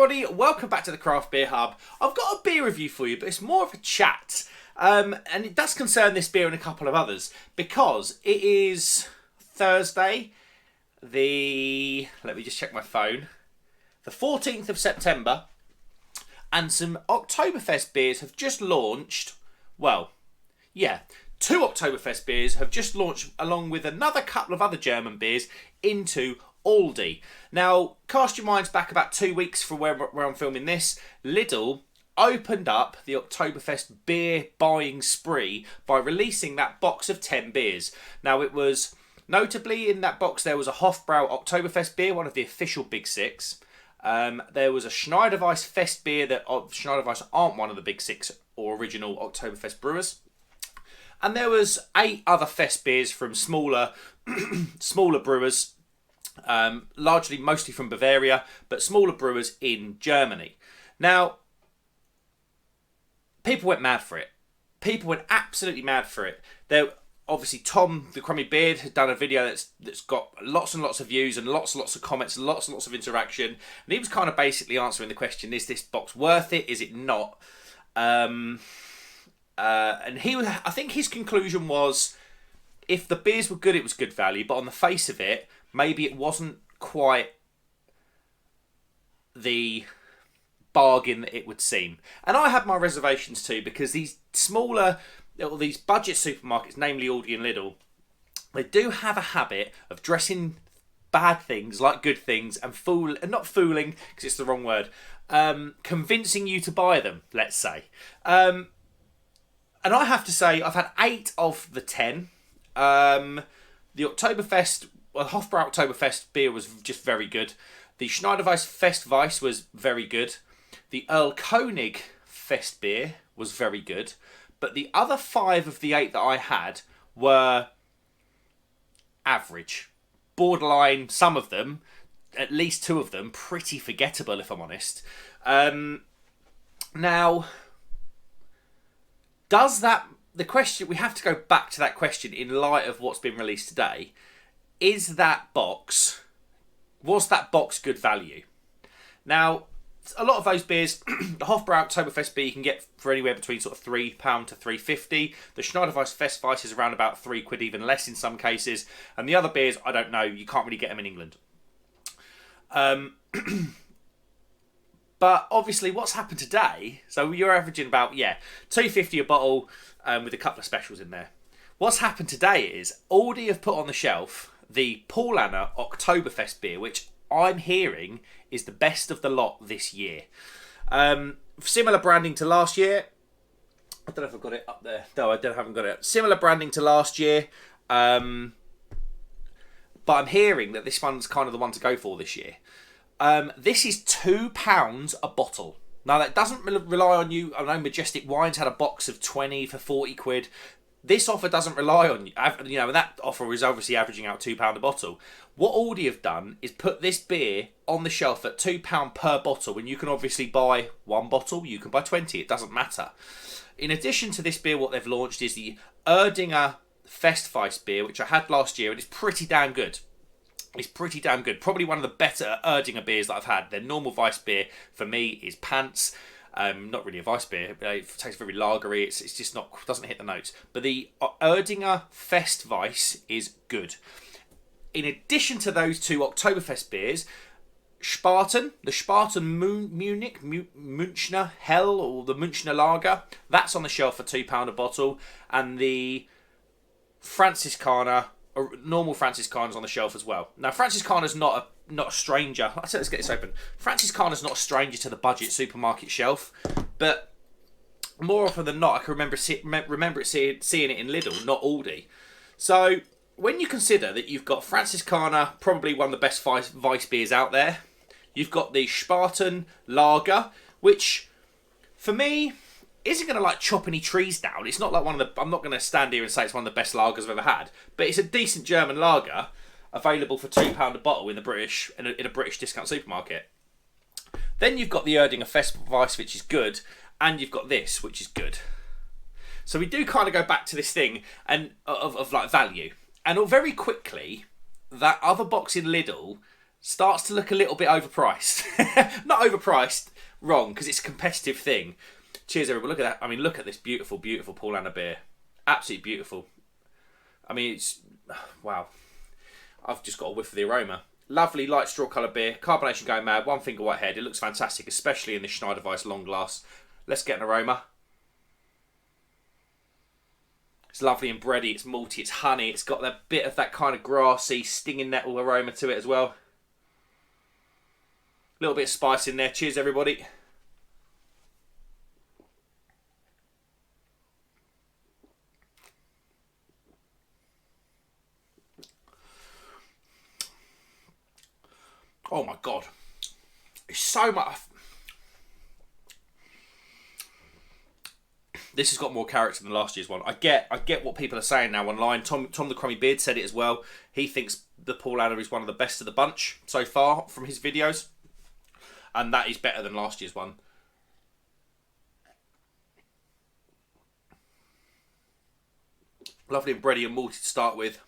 everybody, welcome back to the Craft Beer Hub. I've got a beer review for you, but it's more of a chat. And it does concern this beer and a couple of others, because it is Thursday, let me just check my phone, the 14th of September, and some Oktoberfest beers have just launched. Well, yeah, 2 Oktoberfest beers have just launched, along with another couple of other German beers, into Aldi. Now, cast your minds back about 2 weeks from where I'm filming this. Lidl opened up the Oktoberfest beer buying spree by releasing that box of 10 beers. Now, it was, notably in that box, there was a Hofbrau Oktoberfest beer, one of the official Big Six. There was a Schneiderweiss Fest beer that Schneiderweiss aren't one of the Big Six or original Oktoberfest brewers. And there was 8 other Fest beers from smaller brewers, mostly from Bavaria, but smaller brewers in Germany. Now, people went mad for it. People went absolutely mad for it. Obviously, Tom, the Crummy Beard, had done a video that's got lots and lots of views and lots of comments, lots and lots of interaction. And he was kind of basically answering the question, is this box worth it? Is it not? And I think his conclusion was, if the beers were good, it was good value. But on the face of it, maybe it wasn't quite the bargain that it would seem. And I had my reservations too, because these these budget supermarkets, namely Aldi and Lidl, they do have a habit of dressing bad things like good things and not fooling, because it's the wrong word, convincing you to buy them, let's say. And I have to say, I've had 8 of the 10. The Oktoberfest, well, Hofbrau Oktoberfest beer was just very good. The Schneiderweiss Fest Weiss was very good. The Earl Koenig Fest beer was very good. But the other 5 of the 8 that I had were average. Borderline, some of them, at least 2 of them, pretty forgettable, if I'm honest. Now, the question, we have to go back to that question in light of what's been released today. Was that box good value? Now, a lot of those beers, the Hofbrau Oktoberfest beer you can get for anywhere between sort of £3 to £3.50. The Schneiderweiss Fest Weiss is around about £3, even less in some cases. And the other beers, I don't know, you can't really get them in England. But obviously, what's happened today? So you're averaging about £2.50 a bottle, with a couple of specials in there. What's happened today is Aldi have put on the shelf the Paulaner Oktoberfest beer, which I'm hearing is the best of the lot this year. Similar branding to last year. I don't know if I've got it up there. No, haven't got it. Similar branding to last year. But I'm hearing that this one's kind of the one to go for this year. This is £2 a bottle. Now, that doesn't rely on you. I know Majestic Wines had a box of 20 for £40. This offer doesn't rely on you. And that offer is obviously averaging out £2 a bottle. What Aldi have done is put this beer on the shelf at £2 per bottle, and you can obviously buy 1 bottle, you can buy 20, it doesn't matter. In addition to this beer, what they've launched is the Erdinger Festweiss beer, which I had last year, and it's pretty damn good. It's pretty damn good. Probably one of the better Erdinger beers that I've had. Their normal Weiss beer, for me, is pants. Not really a Weiss beer. It tastes very lagery. It's just not, doesn't hit the notes. But the Erdinger Fest Weiss is good. In addition to those 2 Oktoberfest beers, the Spartan Munich, Münchner Hell, or the Münchner Lager, that's on the shelf for £2 a bottle. And the Franziskaner, normal Franziskaner's on the shelf as well. Now, Franziskaner's not a stranger. Let's get this open. Franziskaner's not a stranger to the budget supermarket shelf, but more often than not, I can remember seeing it in Lidl, not Aldi. So when you consider that you've got Franziskaner, probably one of the best Weiss beers out there, you've got the Spartan Lager, which for me isn't going to chop any trees down. It's not like I'm not going to stand here and say it's one of the best lagers I've ever had, but it's a decent German lager available for £2 a bottle in a British discount supermarket. Then you've got the Erdinger Fest Weiss, which is good, and you've got this, which is good. So we do kind of go back to this thing of value. And very quickly, that other box in Lidl starts to look a little bit overpriced. Not overpriced, wrong, because it's a competitive thing. Cheers, everybody. Look at that. I mean, look at this beautiful, beautiful Paulaner beer. Absolutely beautiful. I mean, it's... Wow. I've just got a whiff of the aroma. Lovely, light straw colour beer. Carbonation going mad. One finger white head. It looks fantastic, especially in this Schneider Weiss long glass. Let's get an aroma. It's lovely and bready. It's malty. It's honey. It's got a bit of that kind of grassy, stinging nettle aroma to it as well. A little bit of spice in there. Cheers, everybody. Oh my God. It's so much... This has got more character than last year's one. I get what people are saying now online. Tom the Crummy Beard said it as well. He thinks the Paulaner is one of the best of the bunch so far from his videos. And that is better than last year's one. Lovely and bready and malty to start with.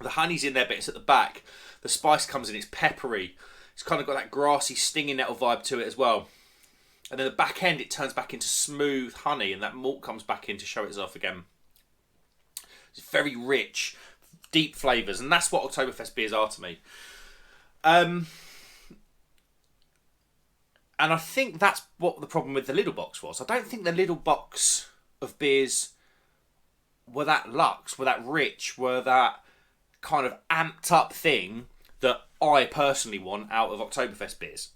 The honey's in there, but it's at the back. The spice comes in, it's peppery. It's kind of got that grassy, stinging nettle vibe to it as well. And then the back end, it turns back into smooth honey, and that malt comes back in to show itself again. It's very rich, deep flavours, and that's what Oktoberfest beers are to me. And I think that's what the problem with the Lidl box was. I don't think the Lidl box of beers were that luxe, were that rich, were that kind of amped up thing that I personally want out of Oktoberfest beers.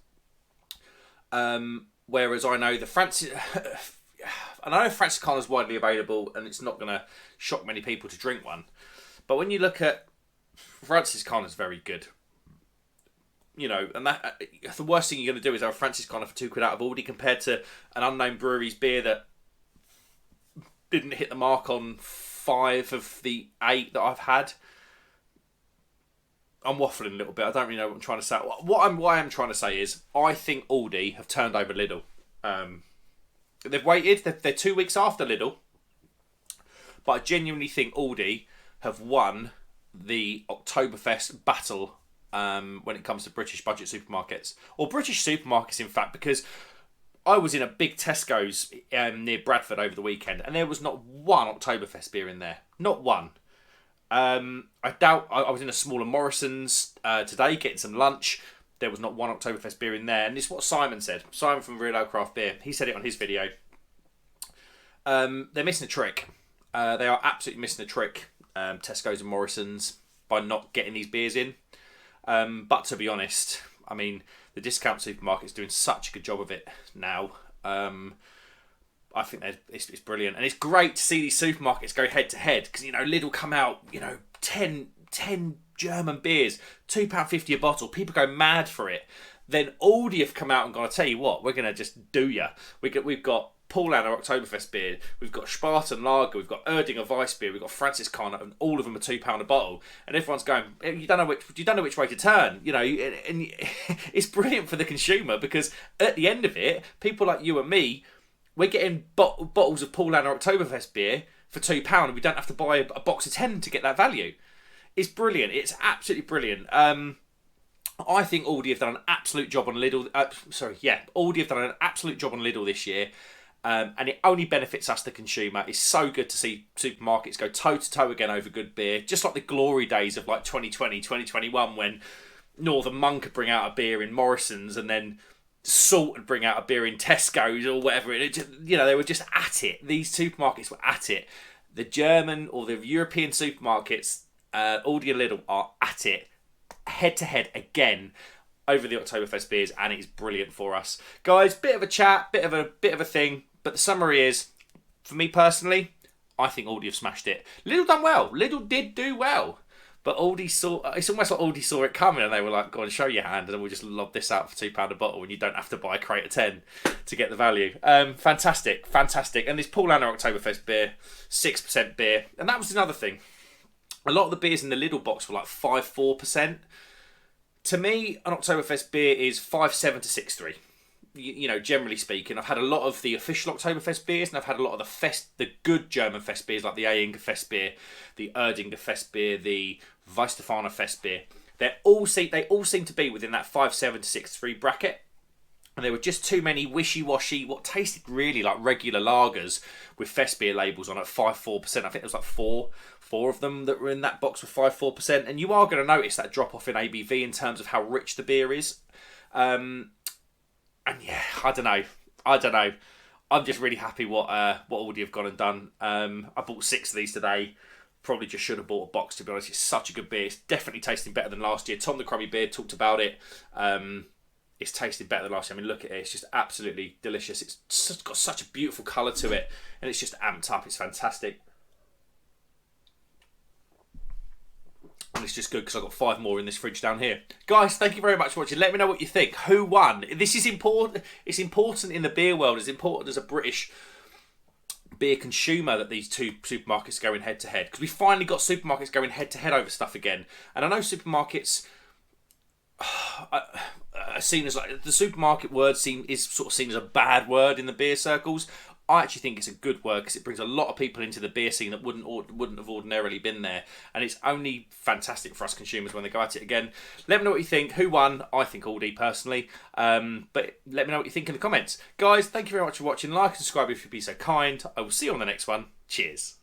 Whereas I know the Francis... I know Francis Kahn is widely available and it's not going to shock many people to drink one. But when you look at... Francis Kahn is very good. You know, and that the worst thing you're going to do is have a Francis Kahn for £2 out of Aldi compared to an unknown brewery's beer that didn't hit the mark on 5 of the 8 that I've had. I'm waffling a little bit. I don't really know what I'm trying to say. What I'm trying to say is, I think Aldi have turned over Lidl. They've waited. They're 2 weeks after Lidl. But I genuinely think Aldi have won the Oktoberfest battle when it comes to British budget supermarkets. Or British supermarkets, in fact, because I was in a big Tesco's near Bradford over the weekend, and there was not one Oktoberfest beer in there. Not one. I doubt... I was in a smaller Morrison's today getting some lunch. There was not one Oktoberfest beer in there. And this is what Simon said. Simon from Real Ale Craft Beer. He said it on his video. They're missing a trick. They are absolutely missing a trick, Tesco's and Morrison's, by not getting these beers in. But to be honest, I mean, the discount supermarket's doing such a good job of it now. I think it's brilliant. And it's great to see these supermarkets go head to head. Because, you know, Lidl come out, you know, 10 German beers, £2.50 a bottle. People go mad for it. Then Aldi have come out and gone, I tell you what, we're going to just do ya. We've got Paulaner Oktoberfest beer. We've got Spartan Lager. We've got Erdinger Weiss beer. We've got Francis Kahn, and all of them are £2 a bottle. And everyone's going, you don't know which way to turn. You know, and it's brilliant for the consumer because at the end of it, people like you and me, we're getting bottles of Paulaner Oktoberfest beer for £2 and we don't have to buy a box of 10 to get that value. It's brilliant. It's absolutely brilliant. I think Aldi have done an absolute job on Lidl. Aldi have done an absolute job on Lidl this year. And it only benefits us, the consumer. It's so good to see supermarkets go toe-to-toe again over good beer. Just like the glory days of like 2020, 2021 when Northern Monk could bring out a beer in Morrison's and then Salt would bring out a beer in Tesco's or whatever. They were just at it. These supermarkets were at it. The German or the European supermarkets, Aldi and Lidl, are at it head to head again over the Oktoberfest beers, and it's brilliant for us, guys. Bit of a chat, bit of a thing, but the summary is, for me personally, I think Aldi have smashed it. Lidl done well. Lidl did do well. But Aldi it's almost like Aldi saw it coming and they were like, go on, show your hand, and then we'll just lob this out for £2 a bottle and you don't have to buy a crate of 10 to get the value. Fantastic. And this Paulaner Oktoberfest beer, 6% beer. And that was another thing. A lot of the beers in the Lidl box were like 5-4%. To me, an Oktoberfest beer is 5.7 to 6.3. You know, generally speaking, I've had a lot of the official Oktoberfest beers, and I've had a lot of the good German Fest beers, like the Eingerfest beer, the Erdinger Fest beer, the Weißstephaner Fest beer. They all seem to be within that 5.7 to 6.3 bracket. And there were just too many wishy-washy, what tasted really like regular lagers with Fest beer labels on at 5.4%. I think there was like four of them that were in that box with 5.4%. And you are going to notice that drop off in ABV in terms of how rich the beer is. And yeah, I don't know. I'm just really happy what Aldi have gone and done. I bought 6 of these today. Probably just should have bought a box, to be honest. It's such a good beer. It's definitely tasting better than last year. Tom the Crummy Beard talked about it. It's tasted better than last year. I mean, look at it. It's just absolutely delicious. It's got such a beautiful colour to it. And it's just amped up. It's fantastic. And it's just good because I've got 5 more in this fridge down here. Guys, thank you very much for watching. Let me know what you think. Who won? This is important. It's important in the beer world. It's important as a British beer consumer that these two supermarkets are going head to head. Because we finally got supermarkets going head to head over stuff again. And I know supermarkets are seen as like, the supermarket word is sort of seen as a bad word in the beer circles. I actually think it's a good word because it brings a lot of people into the beer scene that wouldn't have ordinarily been there, and it's only fantastic for us consumers when they go at it again. Let me know what you think. Who won? I think Aldi personally, but let me know what you think in the comments. Guys, thank you very much for watching. Like and subscribe if you'd be so kind. I will see you on the next one. Cheers.